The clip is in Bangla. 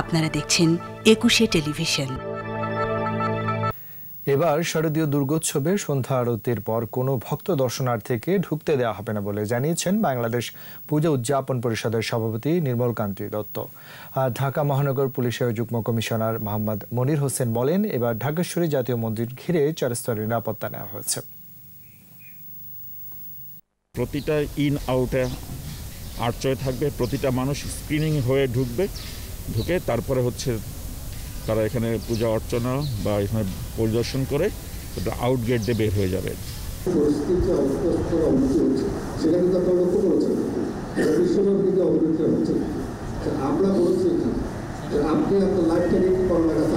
আপনারা দেখছেন একুশে টেলিভিশন। এবার শারদীয় দুর্গোৎসবে সন্ধ্যা আরতির পর কোনো ভক্ত দর্শনার্থীকে ঢুকতে দেওয়া হবে না বলে জানিয়েছেন বাংলাদেশ পূজা উদযাপন পরিষদের সভাপতি নির্মলকান্তি দত্ত। আর ঢাকা মহানগর পুলিশের যুগ্ম কমিশনার মোহাম্মদ মনির হোসেন বলেন, এবার ঢাকেশ্বরী জাতীয় মন্দির ঘিরে 4 স্তরের নিরাপত্তা নেওয়া হয়েছে। প্রতিটা ইন আউটে আর্চওয়ে থাকবে, প্রতিটা মানুষ স্ক্রিনিং হয়ে ঢুকে তারপরে তারা এখানে পূজা অর্চনা বা এখানে পরিদর্শন করে আউট গেট দিয়ে বের হয়ে যাবে। আমরা বলছি আপনি আপনার লাইফটা নিয়ে কি করার